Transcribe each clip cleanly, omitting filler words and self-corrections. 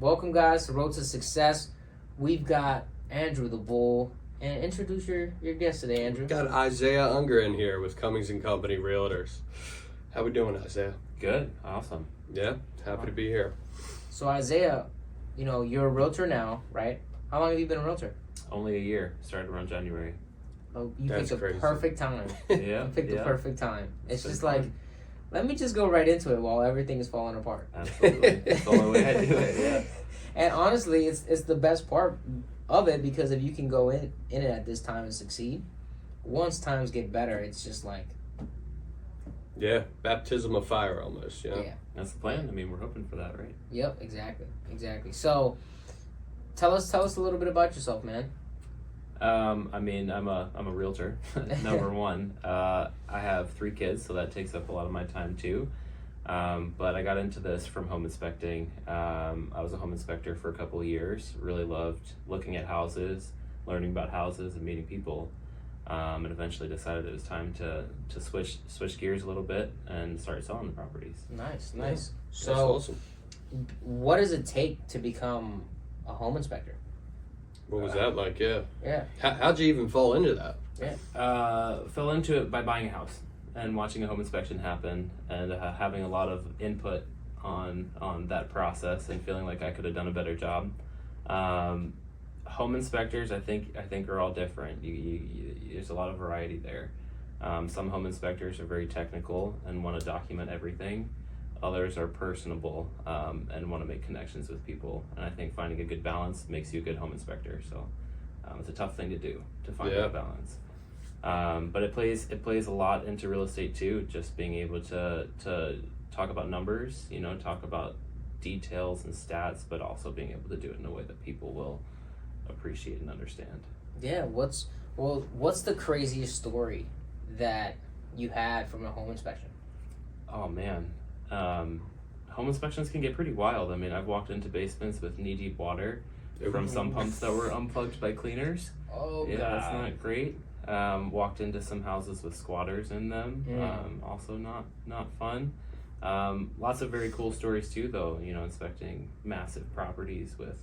Welcome, guys, to Road to Success. We've got Andrew the Bull. And introduce your guest today, Andrew. We've got Isaiah Unger in here with Cummings & Company Realtors. How we doing, Isaiah? Good. Awesome. Yeah, happy to be here. So, Isaiah, you're a realtor now, right? How long have you been a realtor? Only a year. Started around January. Oh, you That's picked the crazy. perfect time. Yeah. You picked the yeah. perfect time. It's So just fun. like, let me just go right into it while everything is falling apart. Absolutely. That's the only way I do it. Yeah. And honestly, it's the best part of it, because if you can go in it at this time and succeed, once times get better, it's just like, Yeah, baptism of fire almost, yeah. That's the plan. I mean, we're hoping for that, right? Yep, exactly. So, tell us a little bit about yourself, man. I mean, I'm a realtor. Number one. I have 3 kids, so that takes up a lot of my time too. But I got into this from home inspecting. I was a home inspector for a couple of years. Really loved looking at houses, learning about houses, and meeting people. And eventually decided it was time to switch gears a little bit and start selling the properties. Nice. That's So, awesome. what does it take to become a home inspector? What was that like? Yeah. Yeah. How'd you even fall into that? Fell into it by buying a house and watching a home inspection happen, and having a lot of input on that process, and feeling like I could have done a better job. Home inspectors, I think are all different. There's a lot of variety there. Some home inspectors are very technical and want to document everything. Others are personable and want to make connections with people. And I think finding a good balance makes you a good home inspector. So it's a tough thing to do, to find Yeah. that balance. But it plays a lot into real estate too. Just being able to talk about numbers, talk about details and stats, but also being able to do it in a way that people will appreciate and understand. Yeah. What's the craziest story that you had from a home inspection? Oh man, home inspections can get pretty wild. I mean, I've walked into basements with knee-deep water from some pumps that were unplugged by cleaners. Oh, Yeah, God. that's not great. Walked into some houses with squatters in them. Also not fun. Lots of very cool stories too, though. Inspecting massive properties with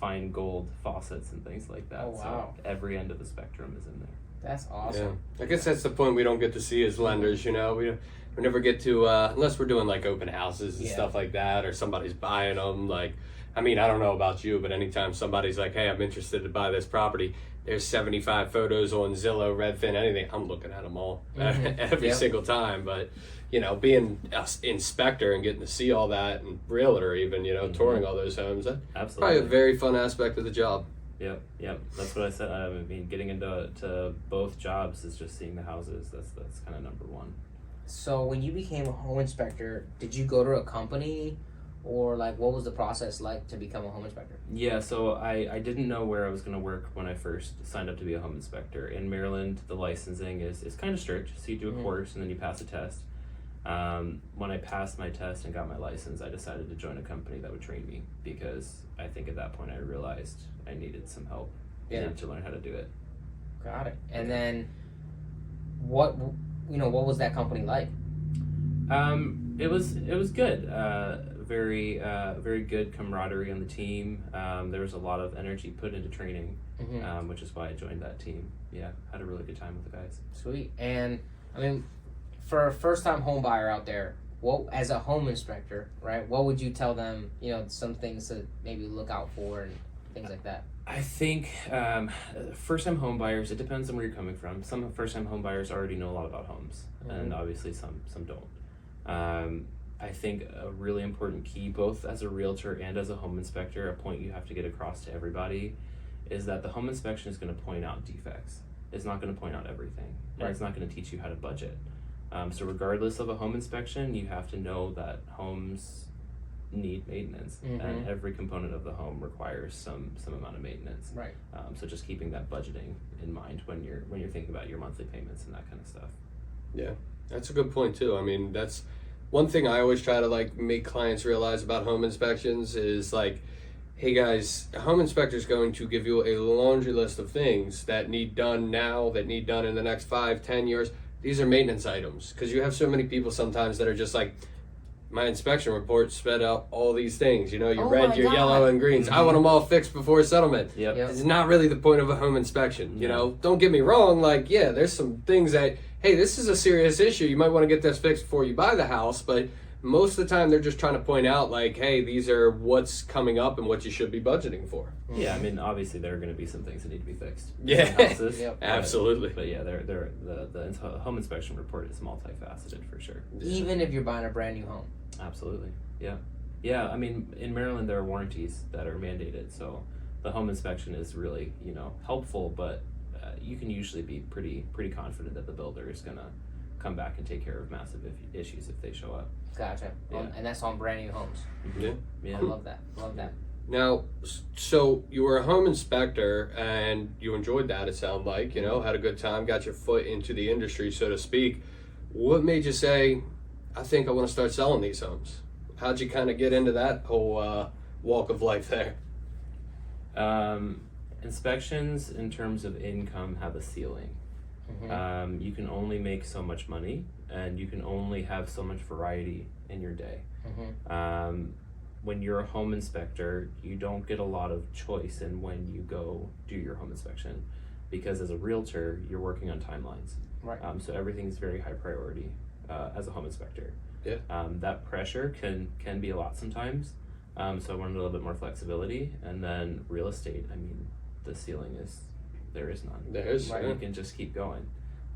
fine gold faucets and things like that. Oh, wow. So every end of the spectrum is in there. That's awesome. Yeah. I guess that's the point we don't get to see as lenders, We never get to, unless we're doing like open houses and Yeah. stuff like that, or somebody's buying them. I don't know about you, but anytime somebody's like, hey, I'm interested to buy this property, there's 75 photos on Zillow, Redfin, anything. I'm looking at them all every Yep. single time. But, being an inspector and getting to see all that, and realtor even, touring all those homes, that's Absolutely. probably a very fun aspect of the job. Yep. That's what I said. I mean, getting into both jobs is just seeing the houses. That's kind of number one. So, when you became a home inspector, did you go to a company, or what was the process like to become a home inspector? Yeah, so I didn't know where I was going to work when I first signed up to be a home inspector. In Maryland, the licensing is kind of strict. So you do a course and then you pass a test. When I passed my test and got my license, I decided to join a company that would train me, because I think at that point I realized I needed some help. I needed to learn how to do it. Got it. And then, what was that company like? It was good. Very good camaraderie on the team. There was a lot of energy put into training, which is why I joined that team. Yeah, had a really good time with the guys. Sweet. And I mean, for a first-time home buyer out there, as a home inspector, right? What would you tell them? Some things to maybe look out for and things like that. I think first-time home buyers, it depends on where you're coming from. Some first-time home buyers already know a lot about homes, and obviously some don't. I think a really important key, both as a realtor and as a home inspector, a point you have to get across to everybody, is that the home inspection is going to point out defects. It's not going to point out everything, and it's not going to teach you how to budget. So regardless of a home inspection, you have to know that homes need maintenance, and every component of the home requires some amount of maintenance. Right. So just keeping that budgeting in mind when you're thinking about your monthly payments and that kind of stuff. Yeah, that's a good point too. I mean, that's one thing I always try to make clients realize about home inspections is hey guys, a home inspector is going to give you a laundry list of things that need done now, that need done in the next 5-10 years. These are maintenance items, because you have so many people sometimes that are just my inspection report sped out all these things. You know, your Oh red, my your God. yellow, and greens. I want them all fixed before settlement. Yep. Yep. It's not really the point of a home inspection. You No. know, don't get me wrong. Like, yeah, there's some things that, hey, this is a serious issue. You might want to get this fixed before you buy the house. But most of the time, they're just trying to point out, like, hey, these are what's coming up and what you should be budgeting for. Yeah, I mean, obviously there are going to be some things that need to be fixed. in Yeah. some houses, Yep. Absolutely. But yeah, the home inspection report is multifaceted for sure. Even if you're buying a brand new home. Absolutely. Yeah. Yeah. I mean, in Maryland, there are warranties that are mandated. So the home inspection is really, helpful, but you can usually be pretty confident that the builder is going to come back and take care of massive issues if they show up. Gotcha. Yeah. And that's on brand new homes. Yeah. Yeah. I love that. Love that. Now, so you were a home inspector and you enjoyed that, it sounded like, had a good time, got your foot into the industry, so to speak. What made you say, I think I want to start selling these homes? How'd you kind of get into that whole walk of life there? Inspections in terms of income have a ceiling. Mm-hmm. You can only make so much money and you can only have so much variety in your day. Mm-hmm. When you're a home inspector, you don't get a lot of choice in when you go do your home inspection, because as a realtor, you're working on timelines. Right. So everything's very high priority as a home inspector. Yeah. That pressure can be a lot sometimes. So I wanted a little bit more flexibility. And then real estate, I mean, the ceiling is, there is none. There's, Right. You can just keep going.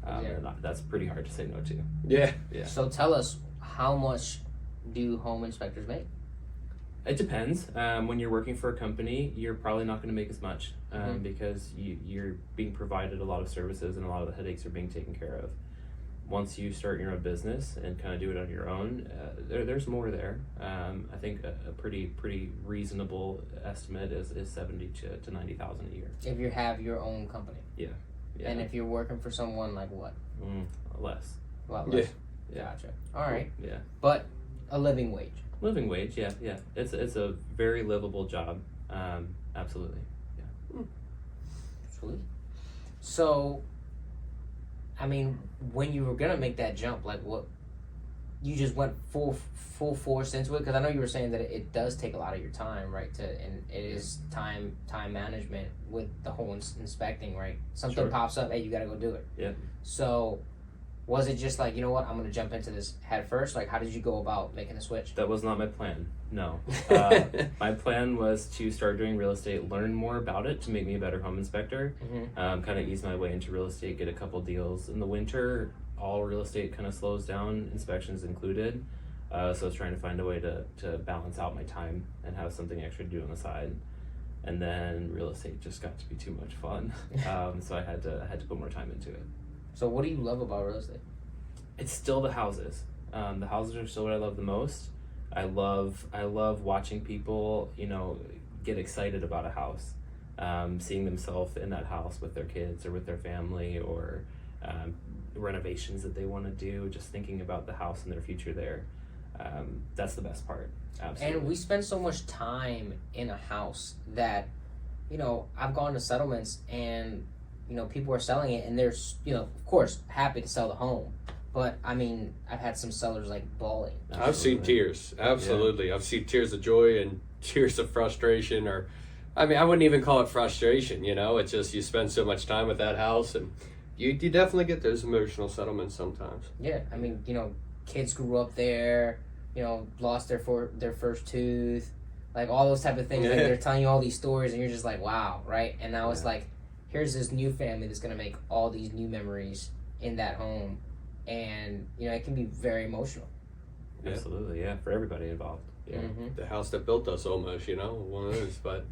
Yeah. And that's pretty hard to say no to. yeah. Yeah. So tell us, how much do home inspectors make? It depends. When you're working for a company, you're probably not going to make as much Mhm. because you're being provided a lot of services and a lot of the headaches are being taken care of. Once you start your own business and kind of do it on your own, there's more there. I think a pretty reasonable estimate is 70 to 90,000 a year. If you have your own company. Yeah. And if you're working for someone, like what? Less. A lot Yeah. less. Yeah. Gotcha. All right. Yeah. But a living wage. Living wage, yeah. It's a very livable job. Absolutely. Sweet. So, I mean, when you were gonna make that jump, like what, you just went full force into it? Because I know you were saying that it does take a lot of your time, right? And it is time management with the whole inspecting, right? Something Sure. pops up, hey, you gotta go do it. Yeah. So, was it just like, you know what, I'm gonna jump into this head first? Like, how did you go about making the switch? That was not my plan. No. My plan was to start doing real estate, learn more about it to make me a better home inspector, Mm-hmm. kind of ease my way into real estate, get a couple deals. In the winter, all real estate kind of slows down, inspections included. So I was trying to find a way to balance out my time and have something extra to do on the side. And then real estate just got to be too much fun. So I had to put more time into it. So, what do you love about real estate? It's still the houses. The houses are still what I love the most. I love watching people, get excited about a house, seeing themselves in that house with their kids or with their family, or renovations that they want to do. Just thinking about the house and their future there. That's the best part. Absolutely. And we spend so much time in a house that, I've gone to settlements and, people are selling it and they're, of course, happy to sell the home. But, I mean, I've had some sellers, like, bawling. I've seen tears. Absolutely. Yeah. I've seen tears of joy and tears of frustration, or, I mean, I wouldn't even call it frustration, It's just you spend so much time with that house and you definitely get those emotional settlements sometimes. Yeah. I mean, kids grew up there, lost their first tooth, like, all those type of things. Yeah. Like, they're telling you all these stories and you're just like, wow, right? And now it's like, here's this new family that's going to make all these new memories in that home. And, it can be very emotional. Yeah. Absolutely, yeah, for everybody involved. Yeah. Mm-hmm. The house that built us, almost, one of those. But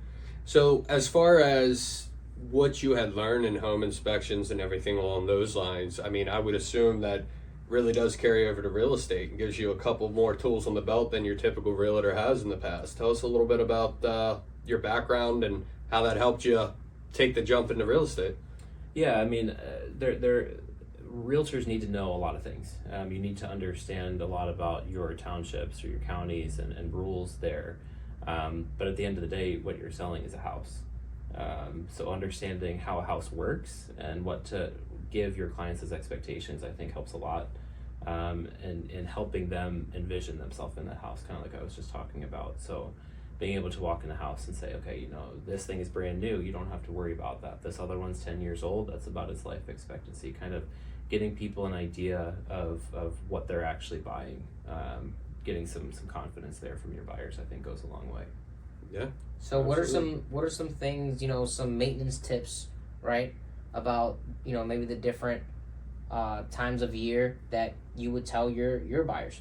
so as far as what you had learned in home inspections and everything along those lines, I mean, I would assume that really does carry over to real estate and gives you a couple more tools on the belt than your typical realtor has in the past. Tell us a little bit about your background and how that helped you take the jump into real estate. Yeah, I mean, realtors need to know a lot of things. You need to understand a lot about your townships or your counties and rules there. But at the end of the day, what you're selling is a house. So understanding how a house works and what to give your clients as expectations, I think, helps a lot. and helping them envision themselves in that house, kind of like I was just talking about. So being able to walk in the house and say, okay, you know, this thing is brand new, you don't have to worry about that. This other one's 10 years old, that's about its life expectancy. Kind of getting people an idea of what they're actually buying. Getting some confidence there from your buyers, I think, goes a long way. Yeah. So Absolutely. what are some things, you know, some maintenance tips, right? About, you know, maybe the different times of year that you would tell your buyers.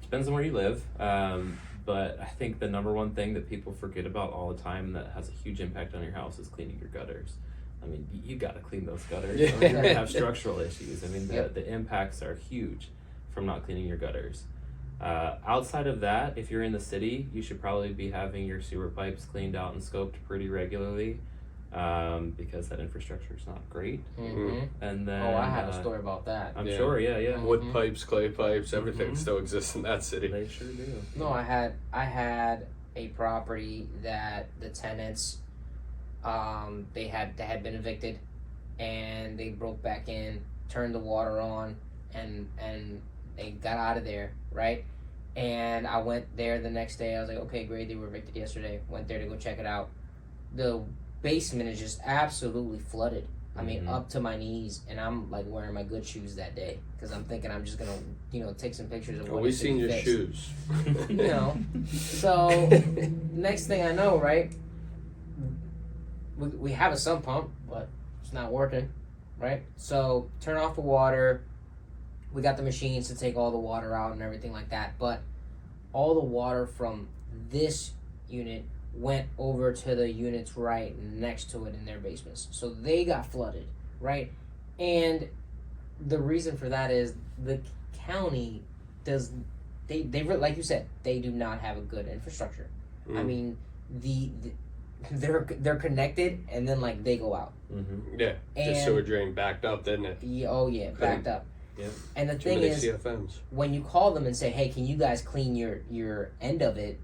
Depends on where you live. But I think the number one thing that people forget about all the time that has a huge impact on your house is cleaning your gutters. I mean, you got to clean those gutters. Yeah. Or you're going to have structural issues. I mean, Yep. the impacts are huge from not cleaning your gutters. Outside of that, if you're in the city, you should probably be having your sewer pipes cleaned out and scoped pretty regularly, because that infrastructure is not great. Mm-hmm. And then, Oh, I have a story about that. I'm Yeah. sure, yeah. Wood Mhm. pipes, clay pipes, everything Mhm. still exists in that city. They sure do. No, I had a property that the tenants, they had been evicted, and they broke back in, turned the water on, and they got out of there, right? And I went there the next day. I was like, okay, great, they were evicted yesterday. Went there to go check it out. The basement is just absolutely flooded. I mean, Mhm. up to my knees, and I'm like wearing my good shoes that day because I'm thinking I'm just gonna, you know, take some pictures of Oh, what we needs to seen be your fixed. shoes. You know, so next thing I know, right? We have a sump pump, but it's not working, right? So turn off the water. We got the machines to take all the water out and everything like that, but all the water from this unit went over to the units right next to it in their basements. So they got flooded, right? And the reason for that is the county does they like you said, they do not have a good infrastructure. I Mm. mean, they're connected and then like they go out. Mm-hmm. Yeah, And just sewer drain backed up, didn't it? yeah, oh yeah, backed up. Yeah. And the Too thing many is, CFMs. when you call them and say, "Hey, can you guys clean your end of it?"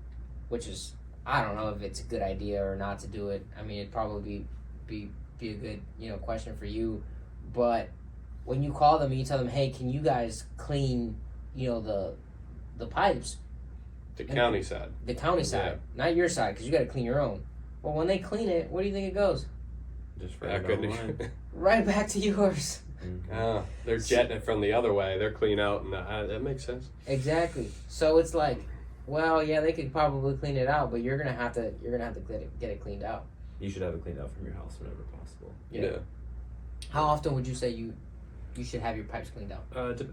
Which is, I don't know if it's a good idea or not to do it. I mean, it'd probably be a good, you know, question for you. But when you call them and you tell them, "Hey, can you guys clean, you know, the pipes?" The county side. The county side, not your side, because you got to clean your own. Well, when they clean it, where do you think it goes? Just Back right in online. Right back to yours. Mhm. They're jetting it from the other way. They're clean out, and that makes sense. Exactly. So it's like, well, yeah, they could probably clean it out, but you're gonna have to get it cleaned out. You should have it cleaned out from your house whenever possible. Yeah. How often would you say you should have your pipes cleaned out?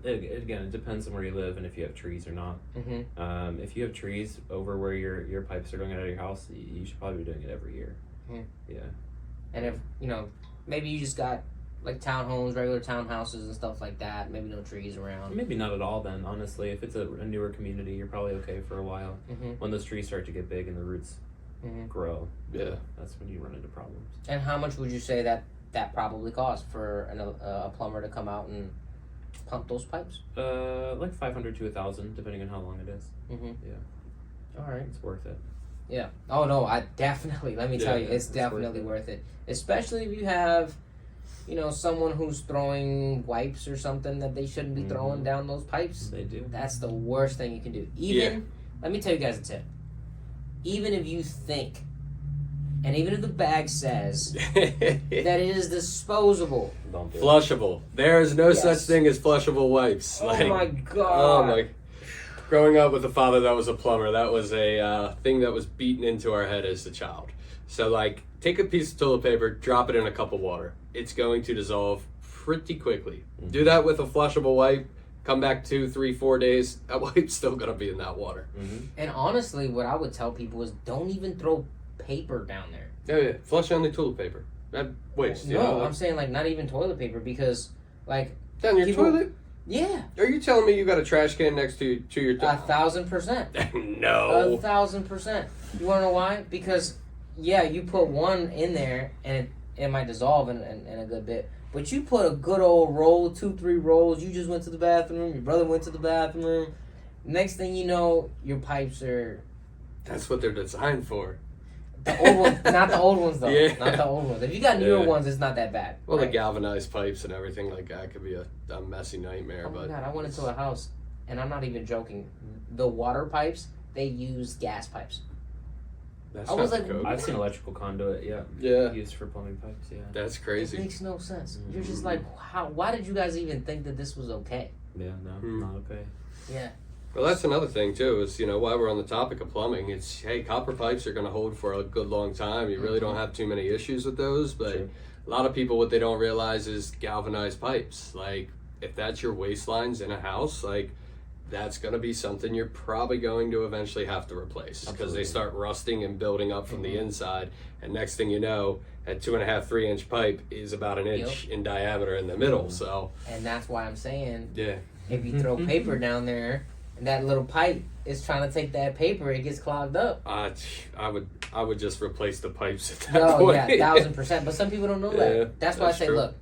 Again, it depends on where you live and if you have trees or not. Mm-hmm. If you have trees over where your pipes are going out of your house, you should probably be doing it every year. Mhm. Yeah. And if, you know, maybe you just got like townhomes, regular townhouses and stuff like that, maybe no trees around. Maybe not at all then, honestly. If it's a newer community, you're probably okay for a while. Mm-hmm. When those trees start to get big and the roots Mm-hmm. grow, Yeah. that's when you run into problems. And how much would you say that probably cost for a plumber to come out and pump those pipes? Like 500 to 1,000, depending on how long it is. Mm-hmm. Yeah. All right. It's worth it. Yeah. Oh no, I definitely. Let me tell you, Yeah, it's it's definitely worth worth it. Especially if you have, you know, someone who's throwing wipes or something that they shouldn't be throwing down those pipes. They do. That's the worst thing you can do. Even, let me tell you guys a tip. Even if you think, and even if the bag says that it is disposable. Don't do it. Flushable. There is no Yes. such thing as flushable wipes. Oh Like, my god. oh my. Growing up with a father that was a plumber, that was a thing that was beaten into our head as a child. So, like, take a piece of toilet paper, drop it in a cup of water. It's going to dissolve pretty quickly. Do that with a flushable wipe. Come back 2, 3, 4 days. That wipe's still gonna be in that water. Mm-hmm. And honestly, what I would tell people is don't even throw paper down there. Yeah, yeah. Flush only toilet paper. That waste. You know? No, I'm saying like not even toilet paper because like Down your people- toilet? yeah, Are you telling me you got a trash can next to your 1,000%. No. 1,000%. You wanna know why? Because yeah, you put one in there and it might dissolve in a good bit. But you put a good old roll, 2, 3 rolls. You just went to the bathroom. Your brother went to the bathroom. Next thing you know, your pipes are. That's what they're designed for. The old ones, not the old ones though. Yeah. Not the old ones. If you got newer Yeah. ones, it's not that bad. Well, the right? galvanized pipes and everything like that could be a messy nightmare. Oh my But god! I went into a house, and I'm not even joking. The water pipes, they use gas pipes. that's I was not like, the code. I've seen electrical conduit, Yeah, used for plumbing pipes. Yeah, that's It crazy. makes no sense. You're just Mhm. like, how? Why did you guys even think that this was okay? yeah, no, Hmm. not okay. Yeah. Well, that's another thing too. Is while we're on the topic of plumbing, it's hey, copper pipes are going to hold for a good long time. You really don't have too many issues with those. But Sure. a lot of people, what they don't realize is galvanized pipes. Like if that's your waste lines in a house, like that's going to be something you're probably going to eventually have to replace because they Absolutely. start rusting and building up from the inside. And next thing you know, that 2.5, 3 inch pipe is about an inch in diameter in the middle. So And that's why I'm saying, yeah, if you throw paper down there, and that little pipe is trying to take that paper, it gets clogged up. I would just replace the pipes at that No, point. yeah, 1000%. But some people don't know Yeah, that. That's why I that's say, true. look,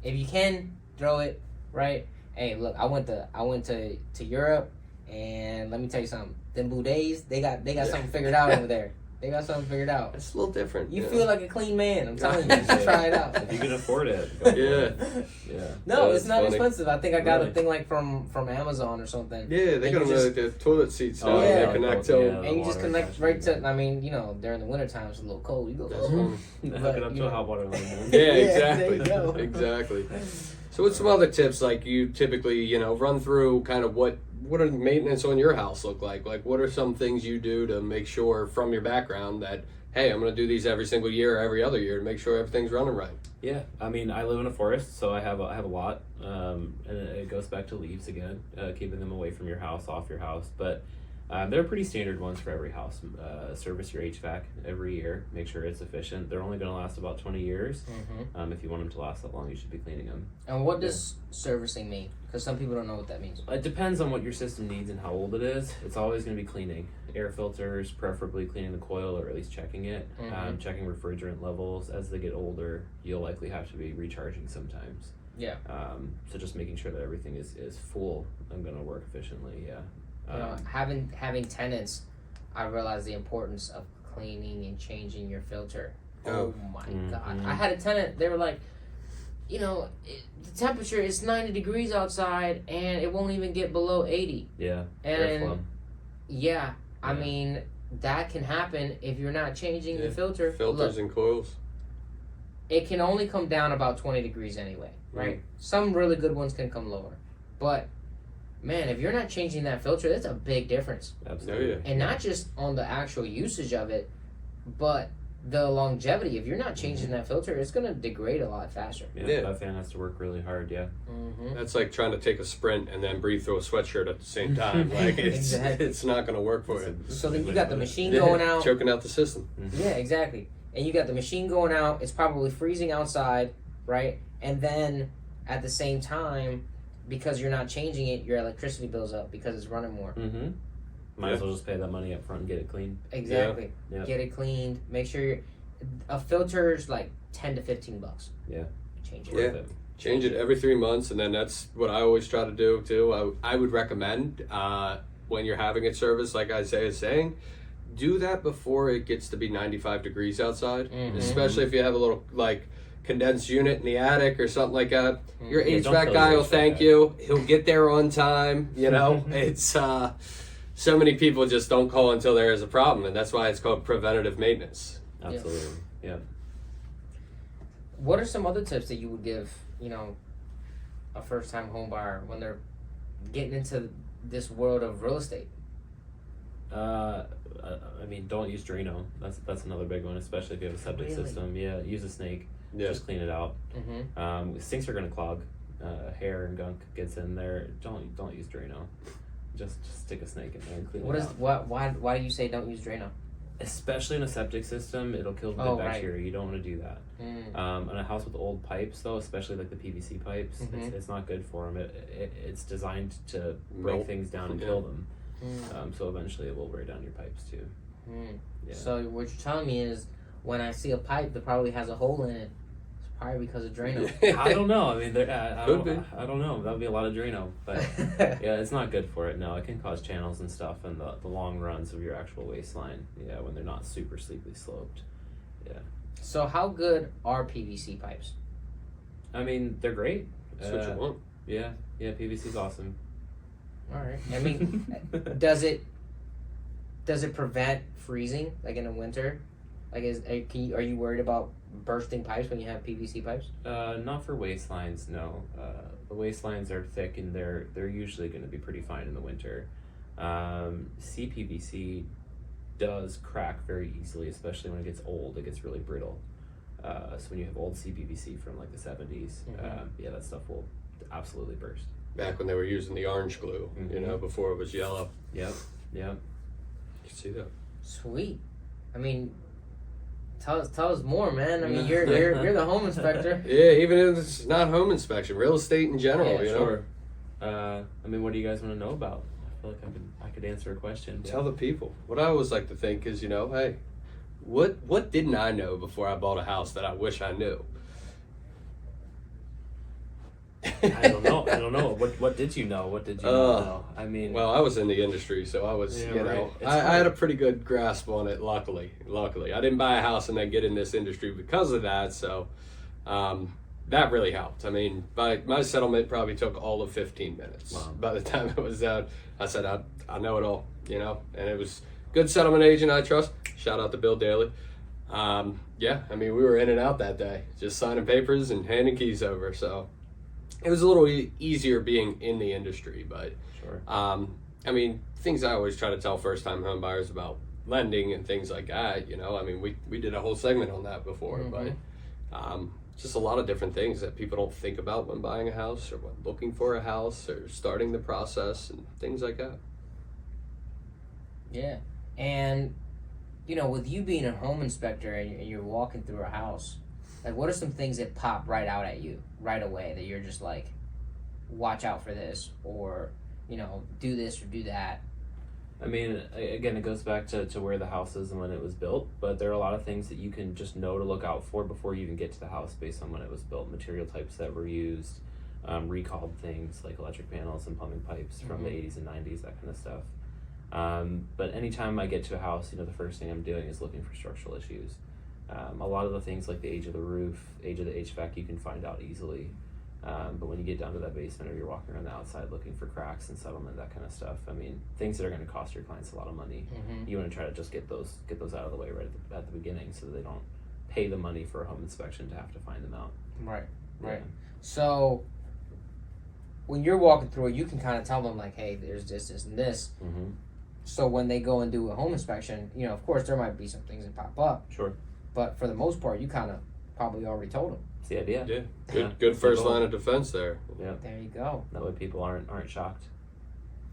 if you can throw it, right? Hey, look, I went to Europe, and let me tell you something. Them boudettes, they got something figured out over there. They got something figured out. It's a little different. You know? feel like a clean man. I'm telling you, just try it out. If you can afford it, go for Yeah. it. Yeah. No, Yeah, it's that's not funny. expensive. I think I got a Really? thing like from Amazon or something. Yeah, they And got you them just- like the toilet seats now. Oh, yeah. They connect to Yeah. them. And you just water connect attachment, right to. yeah. I mean, during the winter time it's a little cold. You go. That's "Oh." funny. Hook it up you to a know. hot water line. Yeah, Yeah, exactly. there you go. Exactly. So what's some other tips like you typically, run through kind of what does maintenance on your house look like? Like what are some things you do to make sure from your background that hey, I'm going to do these every single year or every other year to make sure everything's running right? Yeah, I mean, I live in a forest, so I have a lot, and it goes back to leaves again, keeping them away from your house, off your house. But they're pretty standard ones for every house. Service your HVAC every year. Make sure it's efficient. They're only going to last about 20 years. Mm-hmm. If you want them to last that long, you should be cleaning them. And what does servicing mean? Because some people don't know what that means. It depends on what your system needs and how old it is. It's always going to be cleaning. Air filters, preferably cleaning the coil or at least checking it. Mhm. Checking refrigerant levels. As they get older, you'll likely have to be recharging sometimes. Yeah. So just making sure that everything is full and going to work efficiently. Yeah. Having tenants, I realized the importance of cleaning and changing your filter. Oh. Oh my Mhm. god! I had a tenant. They were like, the temperature is 90 degrees outside, and it won't even get below 80. Yeah. And Airflow. yeah, I Yeah. mean that can happen if you're not changing the Yeah. filter. Filters Look, and coils. it can only come down about 20 degrees anyway, right? Some really good ones can come lower, but man, if you're not changing that filter, that's a big difference. Absolutely. Oh, yeah. And not just on the actual usage of it, but the longevity. If you're not changing that filter, it's going to degrade a lot faster. Yeah, Yeah. that fan has to work really hard. Yeah. Mm-hmm. That's like trying to take a sprint and then breathe through a sweatshirt at the same time. Like it's Exactly. it's not going to work for you. So then you got the machine Yeah, going out. choking out the system. Yeah, exactly. And you got the machine going out. It's probably freezing outside, right? And then at the same time, because you're not changing it, your electricity bills up because it's running more. Mm-hmm. Might as well just pay that money up front and get it clean. Exactly. Yeah. Get it cleaned. Make sure a filter's like $10 to $15. Yeah. Change it. Yeah. Worth it. Change it every 3 months, and then that's what I always try to do too. I would recommend when you're having it serviced, like Isaiah is saying, do that before it gets to be 95 degrees outside, Mhm. especially if you have a little like condensed unit in the attic or something like that. Your Yeah, don't HVAC kill guy your will HVAC thank guy. you. He'll get there on time. It's so many people just don't call until there is a problem, and that's why it's called preventative maintenance. Absolutely. Yeah. What are some other tips that you would give, a first-time home buyer when they're getting into this world of real estate? I mean, don't use Drano. That's another big one, especially if you have a septic Really? system. Yeah, use a snake. Yeah. Just clean it out. Mm-hmm. Sinks are gonna clog. Hair and gunk gets in there. Don't use Drano. Just stick a snake in there and clean What it is out. why do you say don't use Drano? Especially in a septic system, it'll kill the Oh, good right. bacteria. You don't want to do that. Mm. In a house with old pipes, though, especially like the PVC pipes, Mhm. it's not good for them. It's designed to break Melt. things down and Yeah. kill them. Mm. So eventually it will wear down your pipes too. Mm. Yeah. So what you're telling me is when I see a pipe that probably has a hole in it, it's Probably because of Drano. I don't know. I mean, I Could be. don't know. That would be a lot of Drano, but yeah, it's not good for it. No, it can cause channels and stuff, and the long runs of your actual waistline. Yeah, when they're not super steeply sloped. Yeah. So how good are PVC pipes? I mean, they're great. That's what you want. Yeah, PVC's awesome. All right. I mean, does it prevent freezing like in the winter? Like, are you worried about bursting pipes when you have PVC pipes? Not for waistlines, no. The waistlines are thick and they're usually going to be pretty fine in the winter. CPVC does crack very easily, especially when it gets old. It gets really brittle. So when you have old CPVC from like the 70s, that stuff will absolutely burst. Back when they were using the orange glue, before it was yellow. Yep. You can see that. Sweet. I mean, tell us more, man. I mean, you're the home inspector. Yeah, even if it's not home inspection, real estate in general. Yeah, you sure. I mean, what do you guys want to know about? I feel like I could answer a question. Tell the people. What I always like to think is, hey, what didn't I know before I bought a house that I wish I knew? I don't know. What did you know? What did you not know? I mean, well, I was in the industry, so I was, I had a pretty good grasp on it. Luckily, I didn't buy a house and then get in this industry because of that. So, that really helped. I mean, my settlement probably took all of 15 minutes. Wow. By the time it was out, I said, I know it all, and it was good settlement agent I trust. Shout out to Bill Daly. I mean, we were in and out that day, just signing papers and handing keys over. So it was a little easier being in the industry, but sure. I mean, things I always try to tell first-time home buyers about lending and things like that. I mean, we did a whole segment on that before, but just a lot of different things that people don't think about when buying a house or when looking for a house or starting the process and things like that. Yeah, and with you being a home inspector and you're walking through a house, like, what are some things that pop right out at you right away that you're just like, watch out for this, or do this or do that? I mean, again, it goes back to where the house is and when it was built, but there are a lot of things that you can just know to look out for before you even get to the house based on when it was built, material types that were used, recalled things like electric panels and plumbing pipes from the 80s and 90s, that kind of stuff. But anytime I get to a house, the first thing I'm doing is looking for structural issues. A lot of the things like the age of the roof, age of the HVAC, you can find out easily. But when you get down to that basement or you're walking around the outside looking for cracks and settlement, that kind of stuff, I mean, things that are going to cost your clients a lot of money, you want to try to just get those out of the way right at the beginning so that they don't pay the money for a home inspection to have to find them out. Right. Yeah. So when you're walking through it, you can kind of tell them like, hey, there's this, and this. So when they go and do a home inspection, of course there might be some things that pop up. Sure. But for the most part, you kind of probably already told them. That's the idea. Yeah. Good first line of defense there. Yeah. There you go. That way people aren't shocked.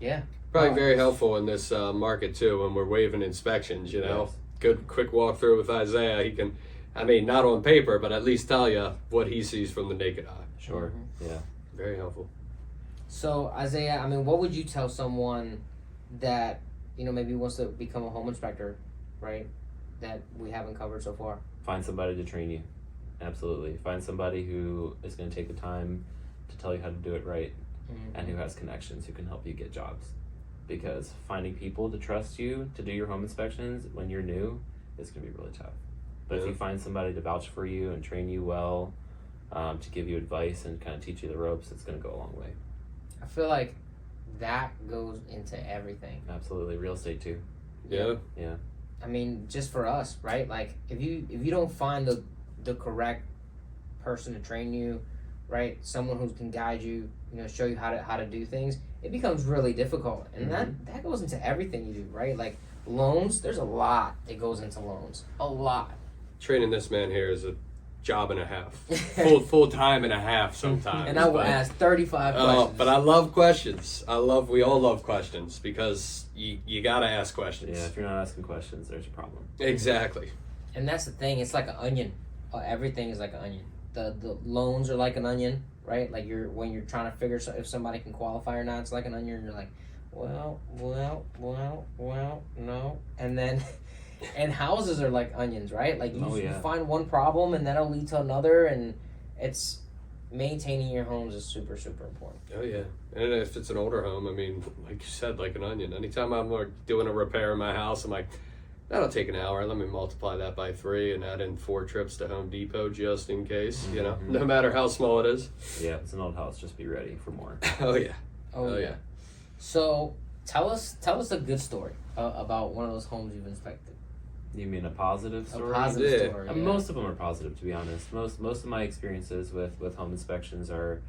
Yeah. Probably very helpful in this market too when we're waiving inspections, Yes. Good quick walkthrough with Isaiah. He can, not on paper, but at least tell you what he sees from the naked eye. Sure. Yeah. Very helpful. So Isaiah, I mean, what would you tell someone that, maybe wants to become a home inspector, right? That we haven't covered so far? Find somebody to train you. Absolutely. Find somebody who is going to take the time to tell you how to do it right and who has connections who can help you get jobs. Because finding people to trust you to do your home inspections when you're new is going to be really tough. But if you find somebody to vouch for you and train you well, to give you advice and kind of teach you the ropes, it's going to go a long way. I feel like that goes into everything. Absolutely. Real estate too. Yeah. Yeah. I mean, just for us, right? Like, if you don't find the correct person to train you, right? Someone who can guide you, show you how to do things, it becomes really difficult. And that goes into everything you do, right? Like loans, there's a lot that goes into loans. A lot. Training this man here is a job and a half. Full time and a half sometimes. And I will ask 35 questions. But I love questions. We all love questions because you gotta ask questions. Yeah, if you're not asking questions, there's a problem. Exactly. And that's the thing, it's like an onion. Everything is like an onion. The loans are like an onion, right? Like when you're trying to figure if somebody can qualify or not, it's like an onion. You're like, well, no. And then, and houses are like onions, right? Like you find one problem and that'll lead to another, and it's maintaining your homes is super important. Oh yeah, and if it's an older home, I mean, like you said, like an onion. Anytime I'm like doing a repair in my house, I'm like, that'll take an hour. Let me multiply that by 3 and add in 4 trips to Home Depot just in case. You know, no matter how small it is. Yeah, if it's an old house, just be ready for more. Oh yeah. Oh yeah. So tell us a good story about one of those homes you've inspected. You mean a positive story? A positive Yeah. story. I mean, most of them are positive, to be honest. Most of my experiences with home inspections are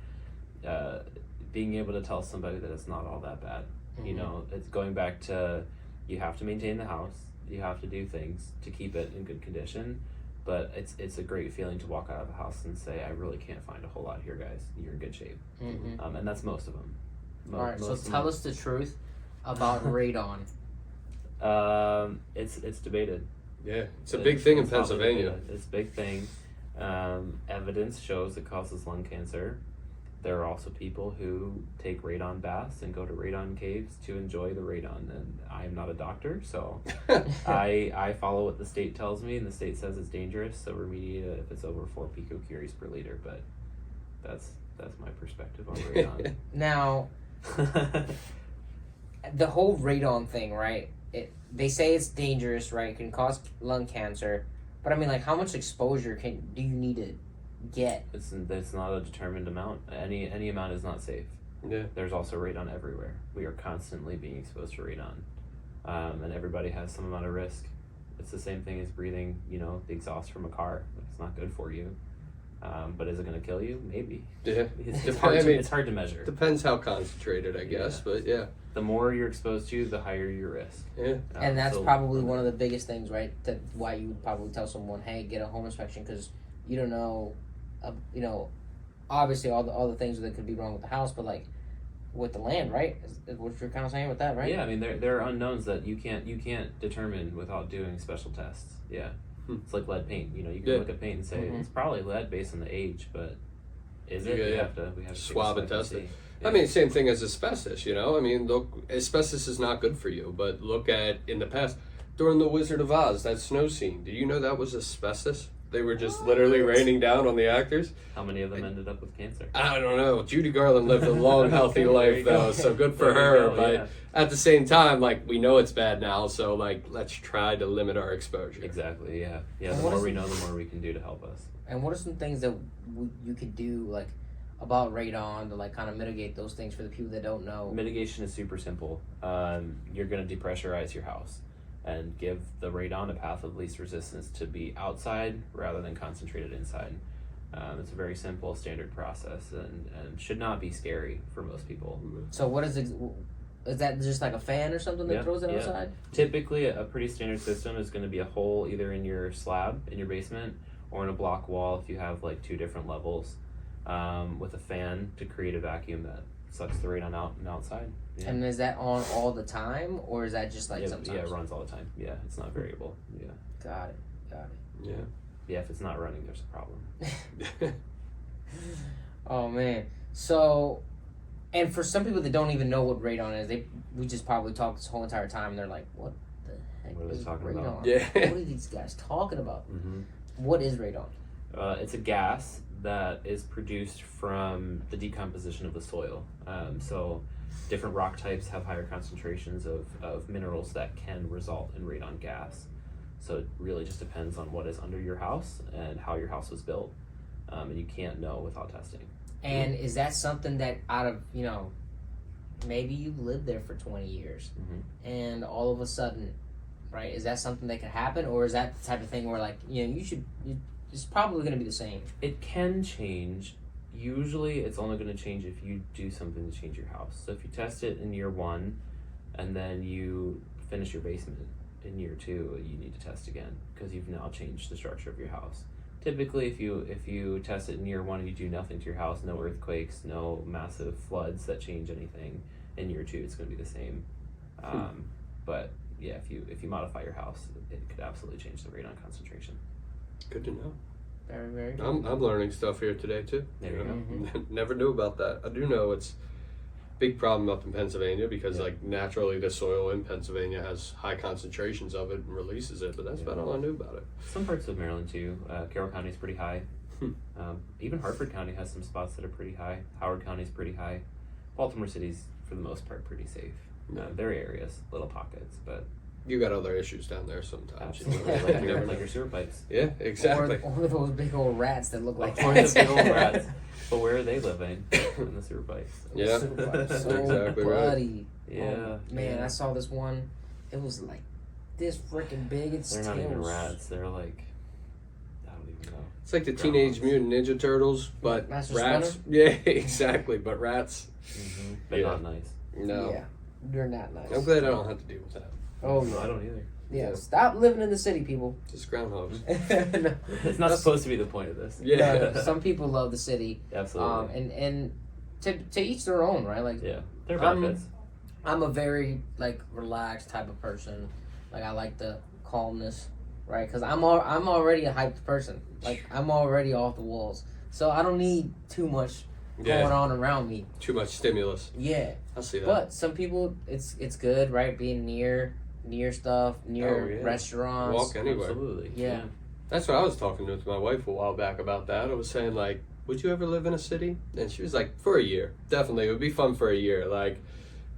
being able to tell somebody that it's not all that bad. You know, it's going back to, you have to maintain the house, you have to do things to keep it in good condition, but it's a great feeling to walk out of a house and say, I really can't find a whole lot here, guys. You're in good shape. And that's most of them. All right, so tell us the truth about radon. It's debated. Yeah, it's a big thing in It's hotly Pennsylvania. debated. It's a big thing. Evidence shows it causes lung cancer. There are also people who take radon baths and go to radon caves to enjoy the radon. And I am not a doctor, so I follow what the state tells me, and the state says it's dangerous, so remediate it if it's over 4 picocuries per liter. But that's my perspective on radon. Now, the whole radon thing, right? They say it's dangerous, right? It can cause lung cancer, but I mean, like, how much exposure do you need to get? It's not a determined amount. Any amount is not safe. Yeah. There's also radon everywhere. We are constantly being exposed to radon, and everybody has some amount of risk. It's the same thing as breathing, the exhaust from a car. It's not good for you. But is it going to kill you? Maybe. Yeah. It's hard to measure. Depends how concentrated, I guess, but yeah. The more you're exposed to, the higher your risk. Yeah. And that's probably one of the biggest things, right? That why you would probably tell someone, hey, get a home inspection, because you don't know, obviously all the things that could be wrong with the house, but like with the land, right? Is what you're kind of saying with that, right? Yeah, I mean there are unknowns that you can't determine without doing special tests. Yeah. It's like lead paint. You can look at paint and say it's probably lead based on the age, but is it? Yeah, We have to swab and test it. Yeah. I mean, same thing as asbestos, I mean, look, asbestos is not good for you, but look at, in the past, during the Wizard of Oz, that snow scene, did you know that was asbestos? They were just literally raining down on the actors. How many of them ended up with cancer? I don't know. Judy Garland lived a long, healthy There life, you go. though, so good for There you her. go, But yeah. at the same time, like, we know it's bad now, so, like, let's try to limit our exposure. Exactly. Yeah. Yeah. And The what more is we it- know, the more we can do to help us. And what are some things that you could do, like, about radon to, like, kind of mitigate those things for the people that don't know? Mitigation is super simple. You're going to depressurize your house and give the radon a path of least resistance to be outside rather than concentrated inside. It's a very simple standard process and should not be scary for most people. So what is that just like a fan or something that Yeah, throws it yeah. outside? Typically, a pretty standard system is going to be a hole either in your slab in your basement or in a block wall if you have like 2 different levels, with a fan to create a vacuum that sucks the radon out and outside. Yeah. And is that on all the time, or is that just like Yeah, sometimes? yeah, it runs all the time. Yeah, it's not variable. Yeah. Got it. Yeah. Yeah, if it's not running, there's a problem. Oh man. So, and for some people that don't even know what radon is, we just probably talked this whole entire time, and they're like, "What the heck What are they is talking radon? about?" Yeah. What are these guys talking about? What is radon? It's a gas that is produced from the decomposition of the soil. So different rock types have higher concentrations of minerals that can result in radon gas. So it really just depends on what is under your house and how your house was built. And you can't know without testing. And is that something that out of, maybe you've lived there for 20 years and all of a sudden, right, is that something that could happen, or is that the type of thing where like, it's probably going to be the same? It can change. Usually it's only going to change if you do something to change your house. So if you test it in year 1 and then you finish your basement in year 2, you need to test again because you've now changed the structure of your house. Typically, if you test it in year 1 and you do nothing to your house, no earthquakes, no massive floods that change anything, in year 2 it's going to be the same. But yeah, if you modify your house, it could absolutely change the radon concentration. Good to know. Very, very good. I'm learning stuff here today, too. There you go. Never knew about that. I do know it's big problem up in Pennsylvania because like naturally the soil in Pennsylvania has high concentrations of it and releases it, but that's about all I knew about it. Some parts of Maryland too. Carroll County is pretty high. Even Hartford County has some spots that are pretty high. Howard County's pretty high. Baltimore City's, for the most part, pretty safe. Yeah. There are areas, little pockets, but You got other issues down there sometimes. absolutely, You like, never know. your sewer pipes. Yeah, exactly. Or those big old rats that look like Or the cats. big old rats. But where are they living? In the sewer pipes. Yeah. Super fun. So Exactly right. bloody. Yeah. Oh, man, yeah. I saw this one. It was like this freaking big. Its They're tail not even was- rats. They're like, I don't even know. It's like the Teenage Mutant Ninja Turtles, but Master rats. Splinter? Yeah, exactly. But rats. But Yeah. not nice. No. Yeah, they're not nice. I'm glad I don't have to deal with that. Oh No, yeah. I don't either. Yeah, Yeah. stop living in the city, people. Just groundhogs. No. It's not supposed to be the point of this. Yeah. No, some people love the city, Absolutely. and to each their own, right? Like, Yeah. There are I'm- benefits. I'm a very like relaxed type of person. Like I like the calmness, right? Because I'm already a hyped person. Like I'm already off the walls, so I don't need too much Yeah. going on around me. Too much stimulus. Yeah, I see that. but some people, it's good, right? Being near stuff, near Oh, yeah. restaurants. Walk anywhere. Absolutely. Yeah. That's what I was talking with my wife a while back about that. I was saying, like, would you ever live in a city? And she was like, for a year. Definitely. It would be fun for a year. Like,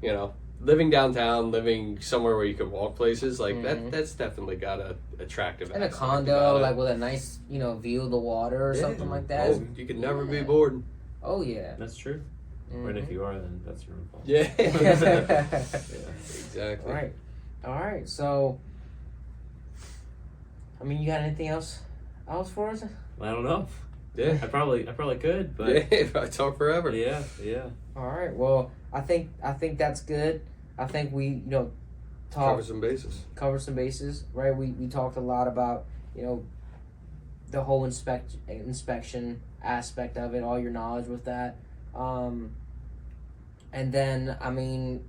you know, living downtown, living somewhere where you can walk places, like, Mhm. that's definitely got a attractive In a aspect condo, about it. like with a nice, view of the water or Yeah. something like that. Oh, you could never be Yeah. bored. Oh yeah. That's true. And if you are, then that's your own fault. Yeah. Mhm. Exactly. Right. All right. So, I mean, you got anything else for us? I don't know. Yeah. I probably could, but Yeah, I talk forever. yeah. All right. Well, I think that's good. I think we Cover talk some bases. cover some bases, right? We talked a lot about the whole inspection aspect of it, all your knowledge with that, and then I mean,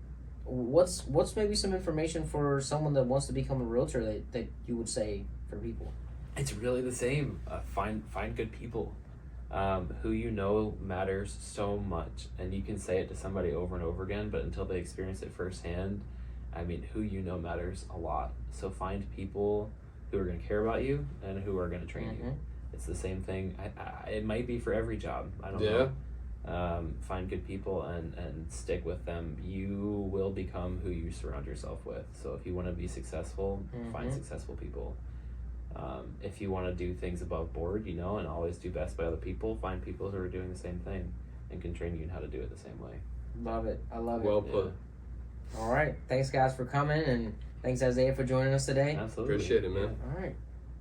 what's maybe some information for someone that wants to become a realtor that you would say for people? It's really the same. Find good people. Who you know matters so much, and you can say it to somebody over and over again, but until they experience it firsthand, I mean, who you know matters a lot. So find people who are going to care about you and who are going to train you. It's the same thing. It might be for every job. I don't know. Find good people and stick with them. You will become who you surround yourself with. So if you want to be successful, find successful people. If you want to do things above board, and always do best by other people, find people who are doing the same thing and can train you in how to do it the same way. Love it. I love Well it. put. All right. Thanks, guys, for coming, and thanks, Isaiah, for joining us today. Absolutely. Appreciate it, man. All right.